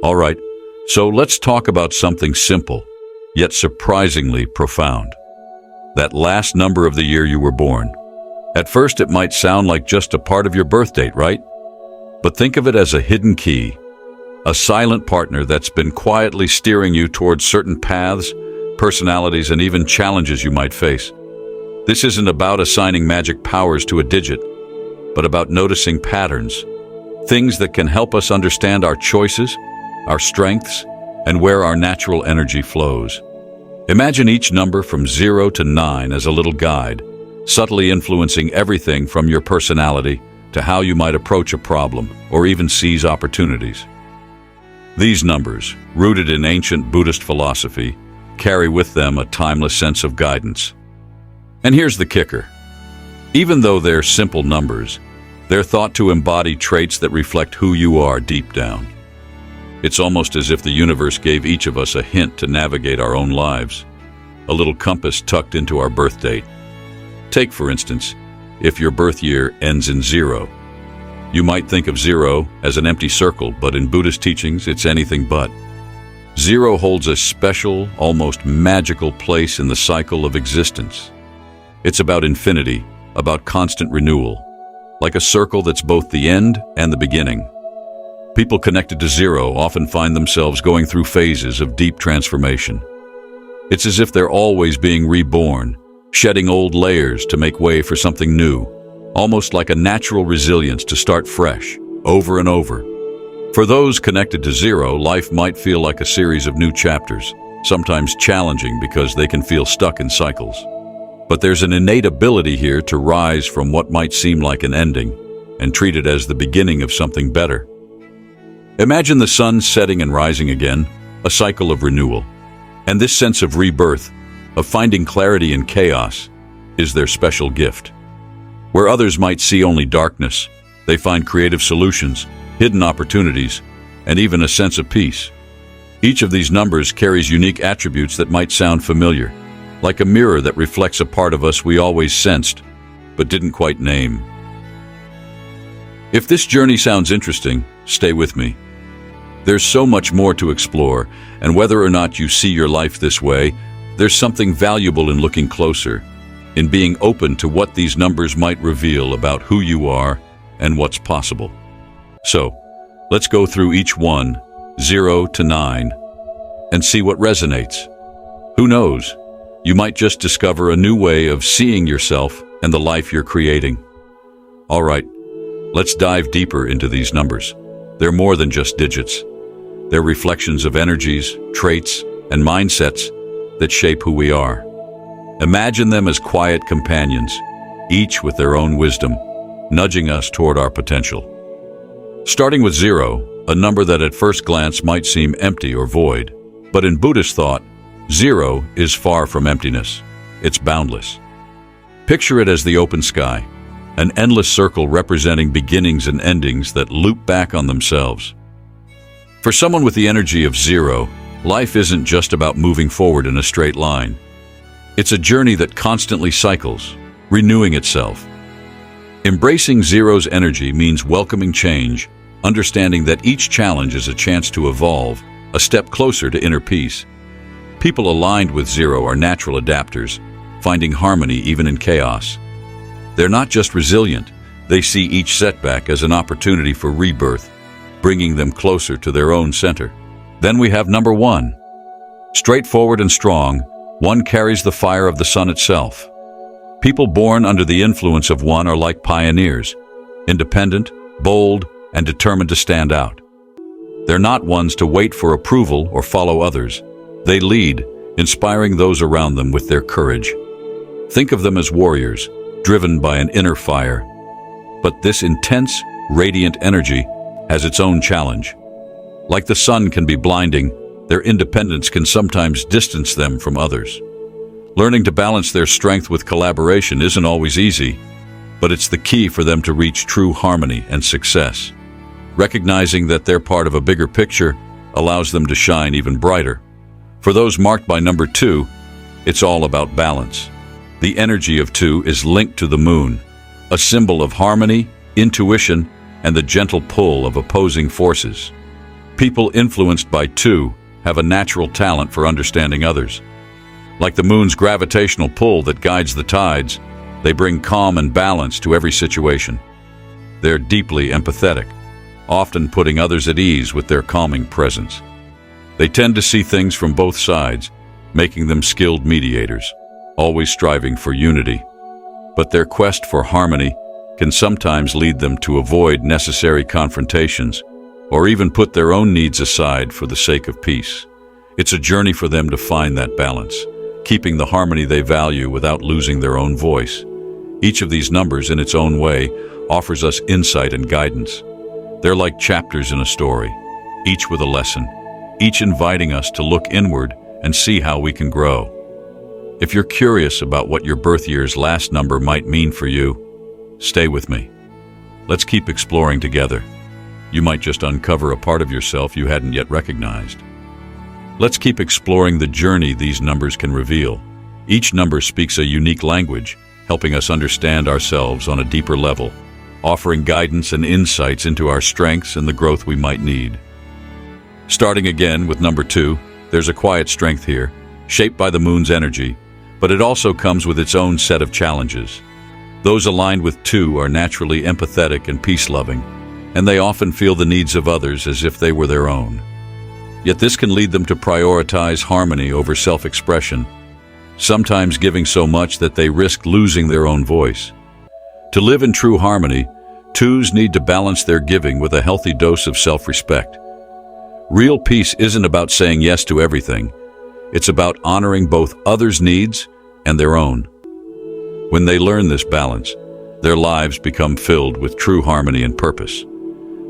All right, so let's talk about something simple, yet surprisingly profound. That last number of the year you were born. At first, it might sound like just a part of your birth date, right? But think of it as a hidden key, a silent partner that's been quietly steering you towards certain paths, personalities, and even challenges you might face. This isn't about assigning magic powers to a digit, but about noticing patterns, things that can help us understand our choices, our strengths, and where our natural energy flows. Imagine each number from 0 to 9 as a little guide, subtly influencing everything from your personality to how you might approach a problem or even seize opportunities. These numbers, rooted in ancient Buddhist philosophy, carry with them a timeless sense of guidance. And here's the kicker. Even though they're simple numbers, they're thought to embody traits that reflect who you are deep down. It's almost as if the universe gave each of us a hint to navigate our own lives, a little compass tucked into our birth date. Take, for instance, if your birth year ends in 0. You might think of 0 as an empty circle, but in Buddhist teachings, it's anything but. 0 holds a special, almost magical place in the cycle of existence. It's about infinity, about constant renewal, like a circle that's both the end and the beginning. People connected to 0 often find themselves going through phases of deep transformation. It's as if they're always being reborn, shedding old layers to make way for something new, almost like a natural resilience to start fresh, over and over. For those connected to 0, life might feel like a series of new chapters, sometimes challenging because they can feel stuck in cycles. But there's an innate ability here to rise from what might seem like an ending and treat it as the beginning of something better. Imagine the sun setting and rising again, a cycle of renewal. And this sense of rebirth, of finding clarity in chaos, is their special gift. Where others might see only darkness, they find creative solutions, hidden opportunities, and even a sense of peace. Each of these numbers carries unique attributes that might sound familiar, like a mirror that reflects a part of us we always sensed, but didn't quite name. If this journey sounds interesting, stay with me. There's so much more to explore, and whether or not you see your life this way, there's something valuable in looking closer, in being open to what these numbers might reveal about who you are and what's possible. So, let's go through each one, 0 to 9, and see what resonates. Who knows? You might just discover a new way of seeing yourself and the life you're creating. All right, let's dive deeper into these numbers. They're more than just digits. They're reflections of energies, traits, and mindsets that shape who we are. Imagine them as quiet companions, each with their own wisdom, nudging us toward our potential. Starting with 0, a number that at first glance might seem empty or void. But in Buddhist thought, 0 is far from emptiness. It's boundless. Picture it as the open sky, an endless circle representing beginnings and endings that loop back on themselves. For someone with the energy of 0, life isn't just about moving forward in a straight line. It's a journey that constantly cycles, renewing itself. Embracing 0's energy means welcoming change, understanding that each challenge is a chance to evolve, a step closer to inner peace. People aligned with 0 are natural adapters, finding harmony even in chaos. They're not just resilient, they see each setback as an opportunity for rebirth, bringing them closer to their own center. Then we have number 1. Straightforward and strong, 1 carries the fire of the sun itself. People born under the influence of 1 are like pioneers, independent, bold, and determined to stand out. They're not ones to wait for approval or follow others. They lead, inspiring those around them with their courage. Think of them as warriors, driven by an inner fire. But this intense, radiant energy has its own challenge. Like the sun can be blinding, their independence can sometimes distance them from others. Learning to balance their strength with collaboration isn't always easy, but it's the key for them to reach true harmony and success. Recognizing that they're part of a bigger picture allows them to shine even brighter. For those marked by number 2, it's all about balance. The energy of 2 is linked to the moon, a symbol of harmony, intuition, and the gentle pull of opposing forces. People influenced by 2 have a natural talent for understanding others. Like the moon's gravitational pull that guides the tides, they bring calm and balance to every situation. They're deeply empathetic, often putting others at ease with their calming presence. They tend to see things from both sides, making them skilled mediators, always striving for unity. But their quest for harmony can sometimes lead them to avoid necessary confrontations or even put their own needs aside for the sake of peace. It's a journey for them to find that balance, keeping the harmony they value without losing their own voice. Each of these numbers, in its own way, offers us insight and guidance. They're like chapters in a story, each with a lesson, each inviting us to look inward and see how we can grow. If you're curious about what your birth year's last number might mean for you, stay with me. Let's keep exploring together. You might just uncover a part of yourself you hadn't yet recognized. Let's keep exploring the journey these numbers can reveal. Each number speaks a unique language, helping us understand ourselves on a deeper level, offering guidance and insights into our strengths and the growth we might need. Starting again with number 2, there's a quiet strength here, shaped by the moon's energy, but it also comes with its own set of challenges. Those aligned with 2 are naturally empathetic and peace-loving, and they often feel the needs of others as if they were their own. Yet this can lead them to prioritize harmony over self-expression, sometimes giving so much that they risk losing their own voice. To live in true harmony, 2s need to balance their giving with a healthy dose of self-respect. Real peace isn't about saying yes to everything. It's about honoring both others' needs and their own. When they learn this balance, their lives become filled with true harmony and purpose.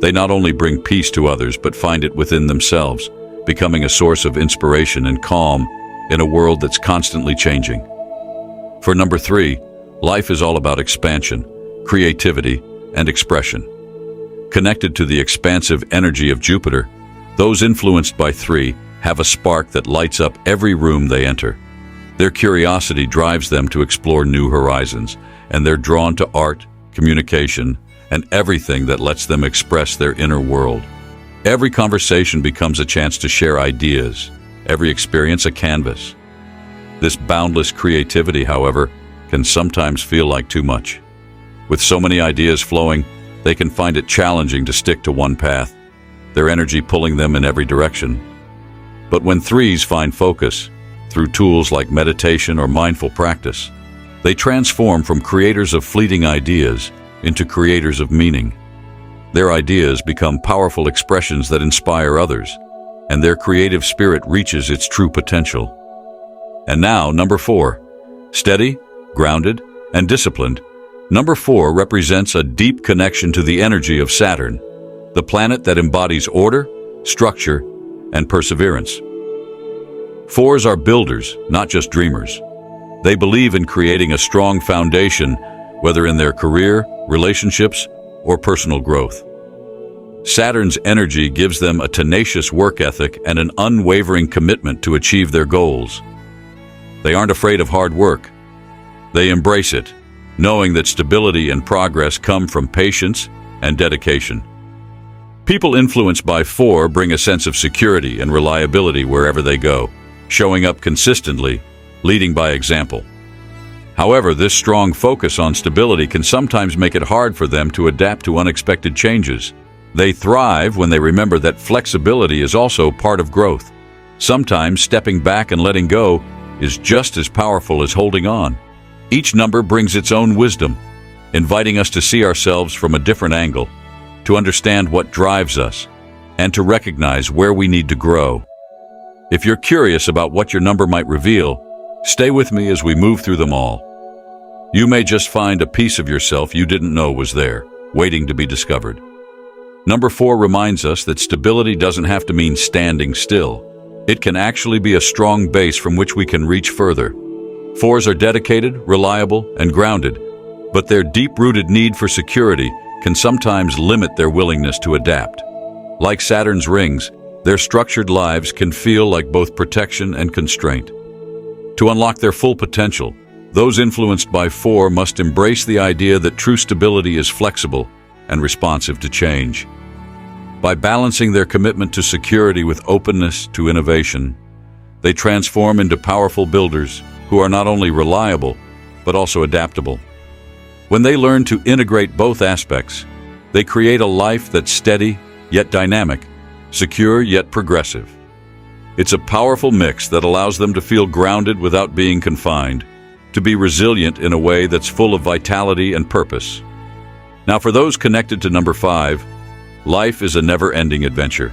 They not only bring peace to others, but find it within themselves, becoming a source of inspiration and calm in a world that's constantly changing. For number 3, life is all about expansion, creativity, and expression. Connected to the expansive energy of Jupiter, those influenced by 3 have a spark that lights up every room they enter. Their curiosity drives them to explore new horizons, and they're drawn to art, communication, and everything that lets them express their inner world. Every conversation becomes a chance to share ideas, every experience a canvas. This boundless creativity, however, can sometimes feel like too much. With so many ideas flowing, they can find it challenging to stick to one path, their energy pulling them in every direction. But when 3s find focus, through tools like meditation or mindful practice, they transform from creators of fleeting ideas into creators of meaning. Their ideas become powerful expressions that inspire others, and their creative spirit reaches its true potential. And now, number 4. Steady, grounded, and disciplined, number 4 represents a deep connection to the energy of Saturn, the planet that embodies order, structure, and perseverance. 4s are builders, not just dreamers. They believe in creating a strong foundation, whether in their career, relationships, or personal growth. Saturn's energy gives them a tenacious work ethic and an unwavering commitment to achieve their goals. They aren't afraid of hard work. They embrace it, knowing that stability and progress come from patience and dedication. People influenced by 4 bring a sense of security and reliability wherever they go, showing up consistently, leading by example. However, this strong focus on stability can sometimes make it hard for them to adapt to unexpected changes. They thrive when they remember that flexibility is also part of growth. Sometimes stepping back and letting go is just as powerful as holding on. Each number brings its own wisdom, inviting us to see ourselves from a different angle, to understand what drives us, and to recognize where we need to grow. If you're curious about what your number might reveal, stay with me as we move through them all. You may just find a piece of yourself you didn't know was there, waiting to be discovered. Number 4 reminds us that stability doesn't have to mean standing still. It can actually be a strong base from which we can reach further. 4s are dedicated, reliable, and grounded, but their deep-rooted need for security can sometimes limit their willingness to adapt. Like Saturn's rings, their structured lives can feel like both protection and constraint. To unlock their full potential, Those influenced by 4 must embrace the idea that true stability is flexible and responsive to change. By balancing their commitment to security with openness to innovation, they transform into powerful builders who are not only reliable, but also adaptable. When they learn to integrate both aspects, they create a life that's steady yet dynamic, secure yet progressive. It's a powerful mix that allows them to feel grounded without being confined, to be resilient in a way that's full of vitality and purpose. Now, for those connected to number 5, life is a never-ending adventure.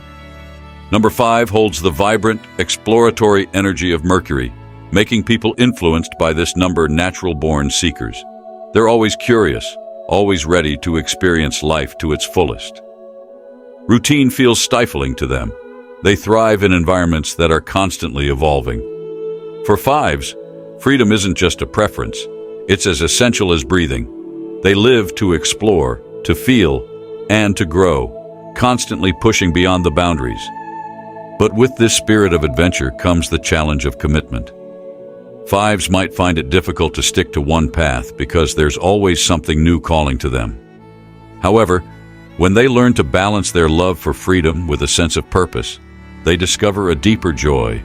Number 5 holds the vibrant, exploratory energy of Mercury, making people influenced by this number natural-born seekers. They're always curious, always ready to experience life to its fullest. Routine feels stifling to them. They thrive in environments that are constantly evolving. For 5s, freedom isn't just a preference, it's as essential as breathing. They live to explore, to feel, and to grow, constantly pushing beyond the boundaries. But with this spirit of adventure comes the challenge of commitment. 5s might find it difficult to stick to one path because there's always something new calling to them. However, when they learn to balance their love for freedom with a sense of purpose, they discover a deeper joy.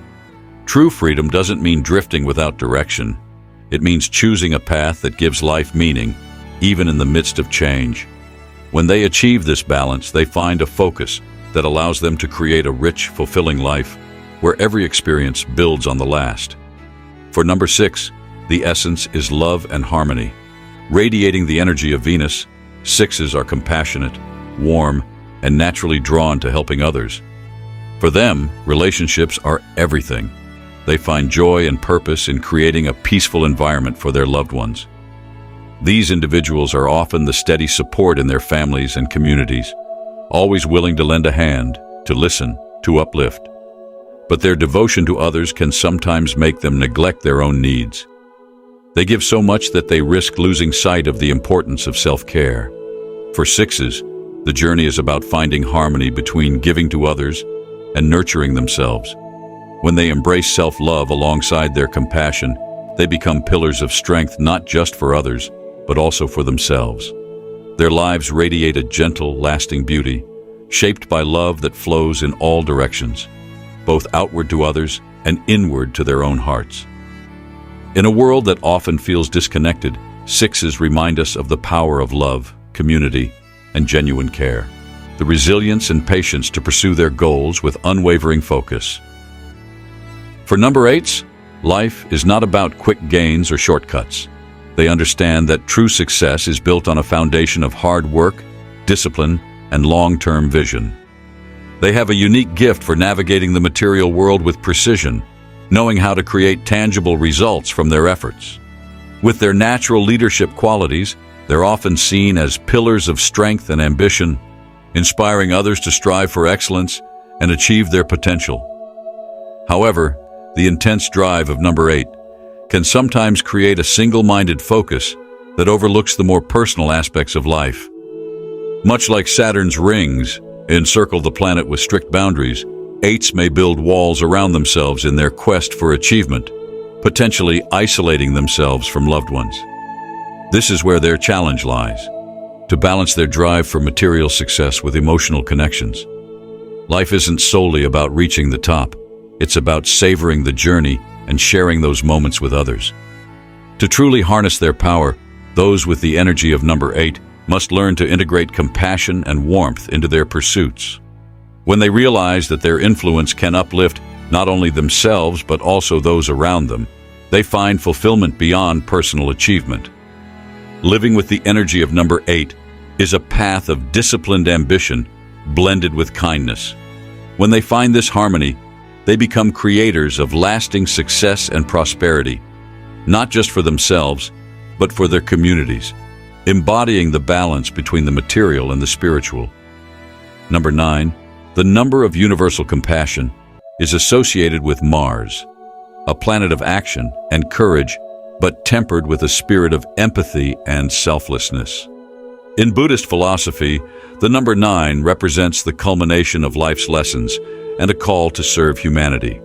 True freedom doesn't mean drifting without direction. It means choosing a path that gives life meaning, even in the midst of change. When they achieve this balance, they find a focus that allows them to create a rich, fulfilling life where every experience builds on the last. For number 6, the essence is love and harmony. Radiating the energy of Venus, 6s are compassionate, warm, and naturally drawn to helping others. For them, relationships are everything. They find joy and purpose in creating a peaceful environment for their loved ones. These individuals are often the steady support in their families and communities, always willing to lend a hand, to listen, to uplift. But their devotion to others can sometimes make them neglect their own needs. They give so much that they risk losing sight of the importance of self-care. For 6s, the journey is about finding harmony between giving to others and nurturing themselves. When they embrace self-love alongside their compassion, they become pillars of strength not just for others, but also for themselves. Their lives radiate a gentle, lasting beauty, shaped by love that flows in all directions, both outward to others and inward to their own hearts. In a world that often feels disconnected, 6s remind us of the power of love, community, and genuine care, the resilience and patience to pursue their goals with unwavering focus. For number 8s, life is not about quick gains or shortcuts. They understand that true success is built on a foundation of hard work, discipline, and long-term vision. They have a unique gift for navigating the material world with precision, knowing how to create tangible results from their efforts. With their natural leadership qualities, they're often seen as pillars of strength and ambition, inspiring others to strive for excellence and achieve their potential. However, the intense drive of number 8 can sometimes create a single-minded focus that overlooks the more personal aspects of life. Much like Saturn's rings encircle the planet with strict boundaries, 8s may build walls around themselves in their quest for achievement, potentially isolating themselves from loved ones. This is where their challenge lies, to balance their drive for material success with emotional connections. Life isn't solely about reaching the top. It's about savoring the journey and sharing those moments with others. To truly harness their power, those with the energy of number 8 must learn to integrate compassion and warmth into their pursuits. When they realize that their influence can uplift not only themselves but also those around them, they find fulfillment beyond personal achievement. Living with the energy of number 8 is a path of disciplined ambition blended with kindness. When they find this harmony, they become creators of lasting success and prosperity, not just for themselves, but for their communities, embodying the balance between the material and the spiritual. Number 9, the number of universal compassion is associated with Mars, a planet of action and courage, but tempered with a spirit of empathy and selflessness. In Buddhist philosophy, the number 9 represents the culmination of life's lessons and a call to serve humanity.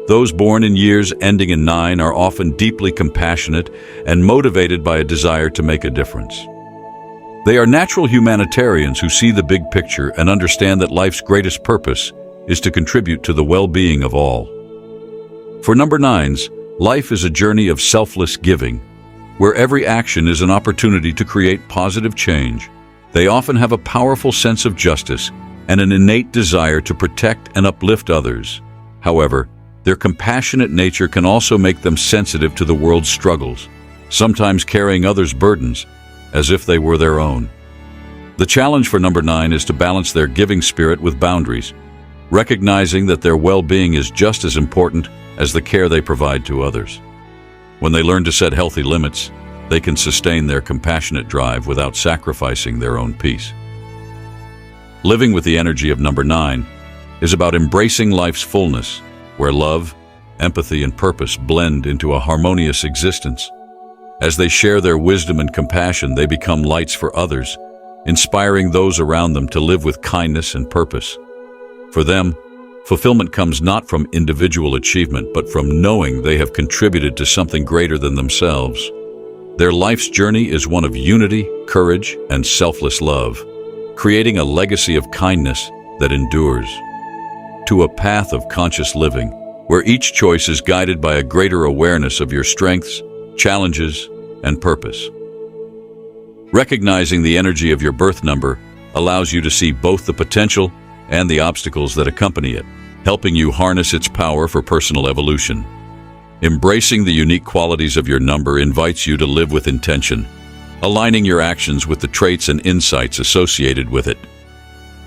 Those born in years ending in 9 are often deeply compassionate and motivated by a desire to make a difference. They are natural humanitarians who see the big picture and understand that life's greatest purpose is to contribute to the well-being of all. For number 9s, life is a journey of selfless giving, where every action is an opportunity to create positive change. They often have a powerful sense of justice and an innate desire to protect and uplift others. However, their compassionate nature can also make them sensitive to the world's struggles, sometimes carrying others' burdens as if they were their own. The challenge for number 9 is to balance their giving spirit with boundaries, recognizing that their well-being is just as important as the care they provide to others. When they learn to set healthy limits, they can sustain their compassionate drive without sacrificing their own peace. Living with the energy of number 9 is about embracing life's fullness, where love, empathy, and purpose blend into a harmonious existence. As they share their wisdom and compassion, they become lights for others, inspiring those around them to live with kindness and purpose. For them, fulfillment comes not from individual achievement, but from knowing they have contributed to something greater than themselves. Their life's journey is one of unity, courage, and selfless love, creating a legacy of kindness that endures. To a path of conscious living, where each choice is guided by a greater awareness of your strengths, challenges, and purpose. Recognizing the energy of your birth number allows you to see both the potential and the obstacles that accompany it, helping you harness its power for personal evolution. Embracing the unique qualities of your number invites you to live with intention, aligning your actions with the traits and insights associated with it.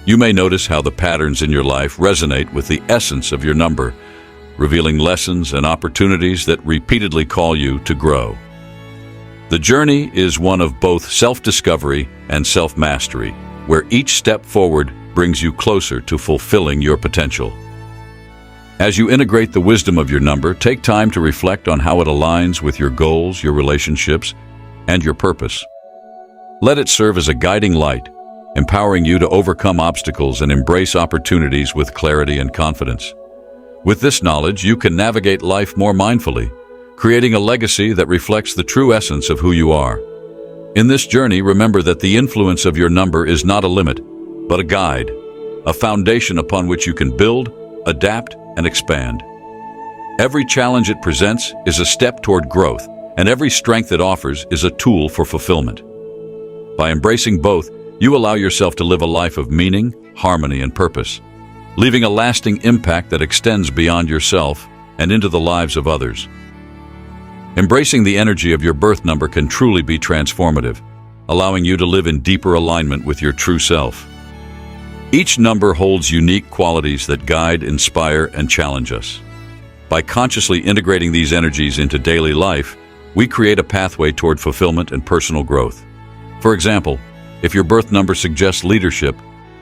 You may notice how the patterns in your life resonate with the essence of your number, revealing lessons and opportunities that repeatedly call you to grow. The journey is one of both self-discovery and self-mastery, where each step forward brings you closer to fulfilling your potential. As you integrate the wisdom of your number, take time to reflect on how it aligns with your goals, your relationships, and your purpose. Let it serve as a guiding light, empowering you to overcome obstacles and embrace opportunities with clarity and confidence. With this knowledge, you can navigate life more mindfully, creating a legacy that reflects the true essence of who you are. In this journey, remember that the influence of your number is not a limit, but a guide, a foundation upon which you can build, adapt, and expand. Every challenge it presents is a step toward growth, and every strength it offers is a tool for fulfillment. By embracing both, you allow yourself to live a life of meaning, harmony, and purpose, leaving a lasting impact that extends beyond yourself and into the lives of others. Embracing the energy of your birth number can truly be transformative, allowing you to live in deeper alignment with your true self. Each number holds unique qualities that guide, inspire, and challenge us. By consciously integrating these energies into daily life, we create a pathway toward fulfillment and personal growth. For example, if your birth number suggests leadership,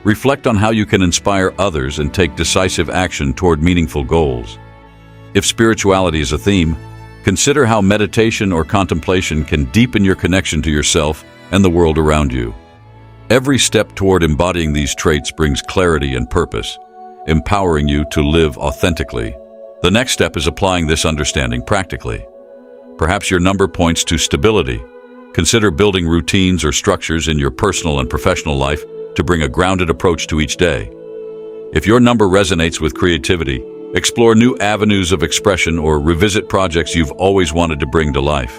reflect on how you can inspire others and take decisive action toward meaningful goals. If spirituality is a theme, consider how meditation or contemplation can deepen your connection to yourself and the world around you. Every step toward embodying these traits brings clarity and purpose, empowering you to live authentically. The next step is applying this understanding practically. Perhaps your number points to stability. Consider building routines or structures in your personal and professional life to bring a grounded approach to each day. If your number resonates with creativity, explore new avenues of expression or revisit projects you've always wanted to bring to life.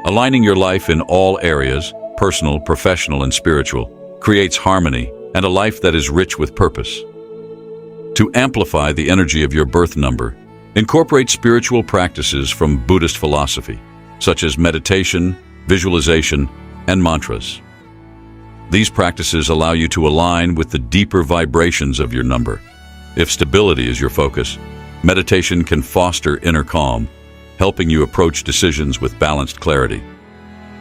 Aligning your life in all areas, personal, professional, and spiritual, creates harmony and a life that is rich with purpose. To amplify the energy of your birth number, incorporate spiritual practices from Buddhist philosophy, such as meditation, visualization, and mantras. These practices allow you to align with the deeper vibrations of your number. If stability is your focus, meditation can foster inner calm, helping you approach decisions with balanced clarity.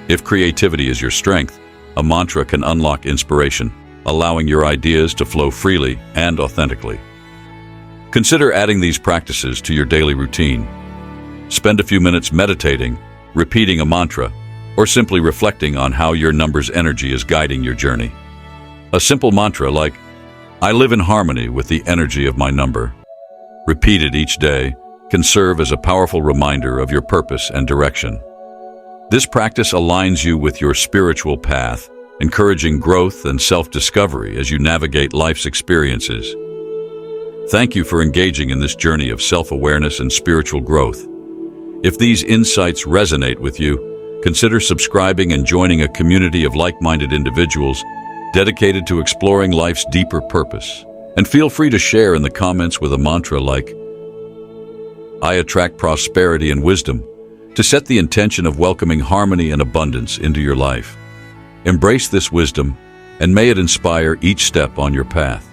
If creativity is your strength, a mantra can unlock inspiration, allowing your ideas to flow freely and authentically. Consider adding these practices to your daily routine. Spend a few minutes meditating, repeating a mantra, or simply reflecting on how your number's energy is guiding your journey. A simple mantra like, "I live in harmony with the energy of my number," repeated each day, can serve as a powerful reminder of your purpose and direction. This practice aligns you with your spiritual path, encouraging growth and self-discovery as you navigate life's experiences. Thank you for engaging in this journey of self-awareness and spiritual growth. If these insights resonate with you, consider subscribing and joining a community of like-minded individuals dedicated to exploring life's deeper purpose. And feel free to share in the comments with a mantra like, "I attract prosperity and wisdom," to set the intention of welcoming harmony and abundance into your life. Embrace this wisdom, and may it inspire each step on your path.